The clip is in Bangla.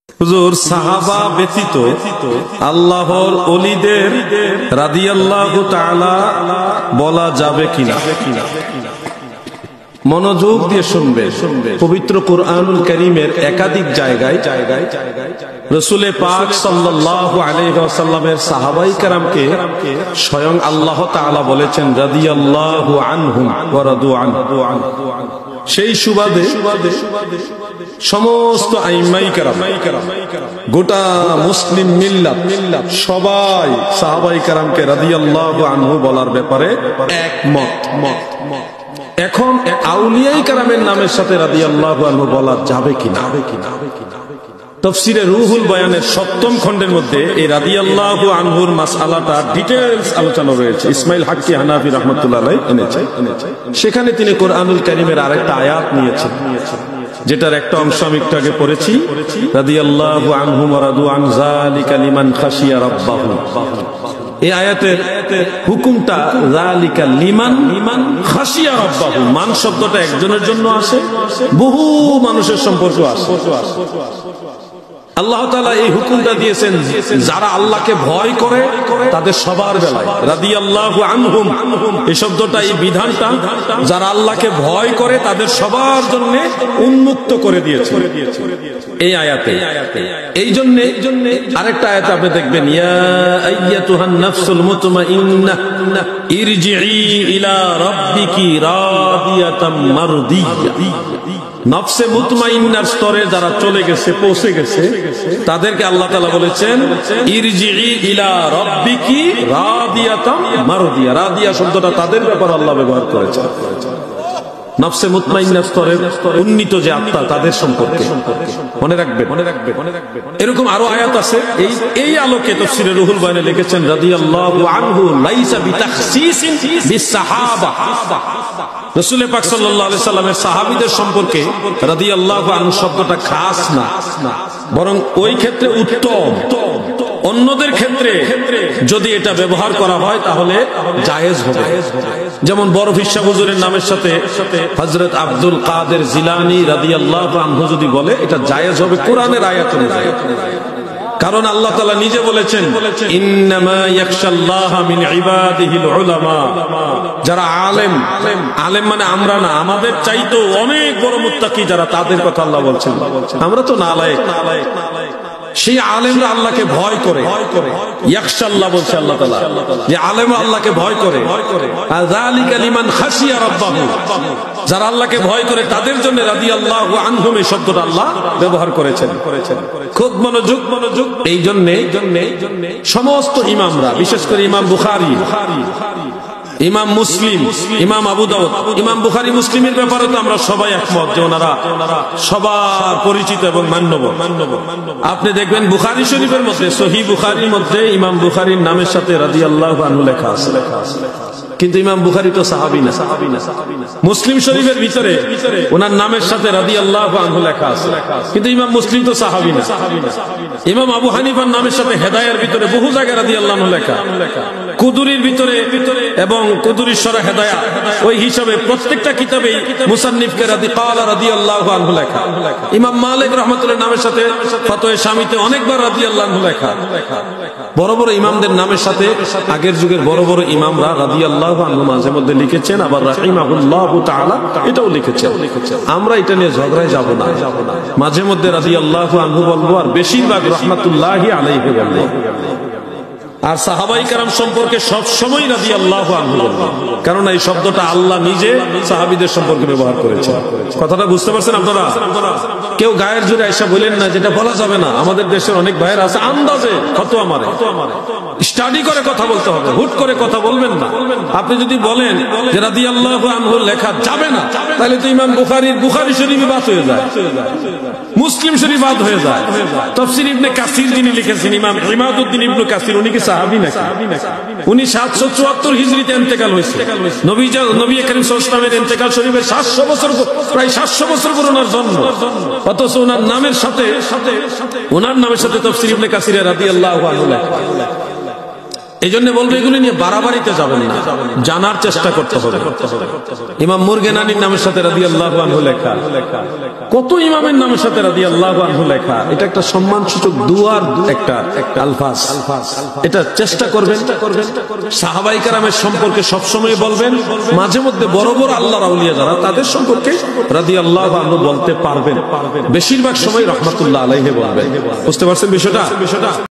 হুজুর সাহাবা ব্যতীত আল্লাহর ওলিদের রাদিয়াল্লাহু তাআলা বলা যাবে কিনা? মনোযোগ দিয়ে শুনবে। পবিত্র কুরআনুল কারীমের একাধিক জায়গায় রাসূল পাক সাল্লাল্লাহু আলাইহি ওয়াসাল্লামের সাহাবায়ে কেরামকে স্বয়ং আল্লাহ তাআলা বলেছেন রাদিয়াল্লাহু আনহুম ওয়া রাদু আনহু। সেই সুবাদে সমস্ত আইম্মায়ে কেরাম, গোটা মুসলিম মিল্লাত সবাই সাহাবায়ে কেরামকে রাদিয়াল্লাহু আনহু বলার ব্যাপারে একমত। এখন আউলিয়ায়ে কেরামের নামের সাথে রাদিয়াল্লাহু আনহু বলা যাবে কিনা? তাফসীরে রুহুল বয়ানের ৭ম খণ্ডের মধ্যে এই রাদিয়াল্লাহু আনহুর মাসআলাটা ডিটেইলস আলোচনা রয়েছে। ইসমাইল হাক্কি হানাফি রাহমাতুল্লাহ আলাইহি এনেছে। সেখানে তিনি কোরআনুল কারীমের আরেকটা আয়াত নিয়েছেন, যেটার একটা অংশ আমি একটু আগে পড়েছি, রাদিয়াল্লাহু আনহুম ওয়া রাদু আন যালিকা লিমান খাশিয়া রাব্বাহু। এই আয়াতের হুকুমটা যালিকা লিমান খাশিয়া রাব্বাহু, মান শব্দটা একজনের জন্য আসে, বহু মানুষের সম্পর্ক আসে। আল্লাহ তাআলা এই হুকুমটা দিয়েছেন যারা আল্লাহকে ভয় করে তাদের সবার বেলায়। রাদিয়াল্লাহু আনহুম এই শব্দটা, এই বিধানটা যারা আল্লাহকে ভয় করে তাদের সবার জন্য উন্মুক্ত করে দিয়েছে এই আয়াতে। এই জন্য আরেকটা আয়াতে আপনি দেখবেন, ইয়া আইয়াতুহান নাফসুল মুতমাইন্নাহ ইরজিই ইলা রাব্বিকি রাদিয়াতাম মারদিয়া। নফসে মুতমাইন্নার স্তরে যারা চলে গেছে, পৌঁছে গেছে, তাদেরকে আল্লাহ তাআলা বলেছেন ইরজিই ইলা রাব্বিকি রাদিয়াতাম মারদিয়া। রাদিয়া শব্দটা তাদের ব্যাপারে আল্লাহ ব্যবহার করেছেন, নফসে মুতমাইন্নার স্তরে উন্নীত যে আত্মা তাদের সম্পর্কে। মনে রাখবে। এরকম আরো আয়াত আছে। এই আলোকে তাফসীরে রুহুল বয়ানে লিখেছেন রাদিয়াল্লাহু আনহু লাইসা বিতাখসিসিন বিসসাহাবা। রাসূল পাক সাল্লাল্লাহু আলাইহি সাল্লামের সাহাবীদের সম্পর্কে রাদিয়াল্লাহু আনহু শব্দটা খাস না, বরং ওই ক্ষেত্রে উত্তম। অন্যদের ক্ষেত্রে যদি এটা ব্যবহার করা হয় তাহলে জায়েজ হবে। যেমন বড় ফিরসা হুজুরের নামের সাথে হযরত আব্দুল কাদের জিলানী রাদিয়াল্লাহু আনহু যদি বলে, এটা জায়েজ হবে কোরআনের আয়াত অনুযায়ী। কারণ আল্লাহ তাআলা নিজে বলেছেন ইন্নামা ইয়াখশাল্লাহা মিন ইবাদিহিল উলামা। যারা আলেম মানে আমরা না, আমাদের চাইতো অনেক বড় মুত্তাকি যারা, তাদের কথা আল্লাহ বলছেন। আমরা তো নালায়েক। সেই আলেমরা আল্লাহকে ভয় করে, ইয়াখশাল্লাহ বলছে আল্লাহ তাআলা, যে আলেমরা আল্লাহকে ভয় করে। আর যালিকা লিমান খাশিয়া রাব্বাহু, যারা আল্লাহকে ভয় করে তাদের জন্য রাদিয়াল্লাহু আনহুম এই শব্দটা আল্লাহ ব্যবহার করেছেন। খুব মনোযোগ। এই জন্য সমস্ত ইমামরা, বিশেষ করে ইমাম বুখারী, ইমাম মুসলিম, ইমাম আবু দাউদ, ইমাম বুখারী, মুসলিমের ব্যাপারে তো আমরা সবাই একমত যে ওনারা সবার পরিচিত এবং মান্যবর। আপনি দেখবেন বুখারী শরীফের মধ্যে, সহিহ বুখারীর মধ্যে ইমাম বুখারীর নামের সাথে রাদিয়াল্লাহু আনহু লেখা আছে, কিন্তু ইমাম বুখারী তো সাহাবী না। মুসলিম শরীফের ভিতরে ওনার নামের সাথে রাদিয়াল্লাহু আনহু লেখা আছে, কিন্তু ইমাম মুসলিম তো সাহাবী না। ইমাম আবু হানিফার নামের সাথে হেদায়ার ভিতরে বহু জায়গায় রাদিয়াল্লাহু আনহু লেখা। কুদুরির ভিতরে এবং কুদুরির সরা হেদায়া, ওই হিসাবে প্রত্যেকটা কিতাবেই মুসান্নিফকে রাদিয়াল্লাহু আনহু লেখা। ইমাম মালিক রাহমাতুল্লাহ নামের সাথে ফতোয়া শামিতে অনেকবার রাদিয়াল্লাহু আনহু লেখা। বড় বড় ইমামদের নামের সাথে আগের যুগের বড় বড় ইমামরা রাদিয়াল্লাহু আনহু মাঝে মধ্যে লিখেছেন, আবার রাহিমাহুল্লাহু তাআলা এটাও লিখেছেন। আমরা এটা নিয়ে ঝগড়ায় যাব না। মাঝে মধ্যে রাদিয়াল্লাহু আনহু বলবো, আর বেশিরভাগ রাহমাতুল্লাহি আলাইহি বলবো। আর সাহাবায়ে কেরাম সম্পর্কে সব সময় রাদিয়াল্লাহু আনহু বলবো, কারণ এই শব্দটা আল্লাহ নিজে সাহাবীদের সম্পর্কে ব্যবহার করেছেন। কথাটা বুঝতে পারছেন আপনারা? কেউ গায়ের জোরে এসে বলেন না যেটা বলা যাবে না। আমাদের দেশের অনেক ভাইয়ের আছে আন্দাজে ফতোয়া মারে, স্টাডি করে কথা বলতে হবে, হুট করে কথা বলবেন না। আপনি যদি বলেন যে রাদিয়াল্লাহু আনহু লেখা যাবে না, তাহলে তো ইমাম বুখারী শরীফ বাদ হয়ে যায়, মুসলিম শরীফ বাদ হয়ে যায়। তাফসীর ইবনে কাসির যিনি লিখেছেন, ইমাম ইমাদউদ্দিন ইবনে কাসির, উনি কি সাহাবী নাকি? উনি 774 হিজরিতে ইন্তেকাল হয়েছে। নবী করিম সাল্লাল্লাহু আলাইহি ওয়াসাল্লামের ইন্তেকাল শরীফের 700 বছর, প্রায় 700 বছর পর ওনার জন্ম। অথচ ওনার নামের সাথে তাফসীর ইবনে কাসিরে রাদিয়াল্লাহু আনহু লেখা। এই জন্য বলবো এগুলি নিয়ে বাড়াবাড়িতে যাবেন না, জানার চেষ্টা করতে হবে। ইমাম মুরগেনানির নামের সাথে রাদিয়াল্লাহু আনহু লেখা, কত ইমামের নামের সাথে রাদিয়াল্লাহু আনহু লেখা। এটা একটা সম্মানসূচক দুয়ার একটা আলফাজ। এটা চেষ্টা করবেন, সাহাবায়ে কেরামের সম্পর্কে সবসময় বলবেন, মাঝে মধ্যে বড় বড় আল্লাহর আউলিয়া যারা তাদের সম্পর্কে রাদিয়াল্লাহু আনহু বলতে পারবেন, বেশিরভাগ সময় রাহমাতুল্লাহ আলাইহি বলবেন। বুঝতে পারছেন বিষয়টা?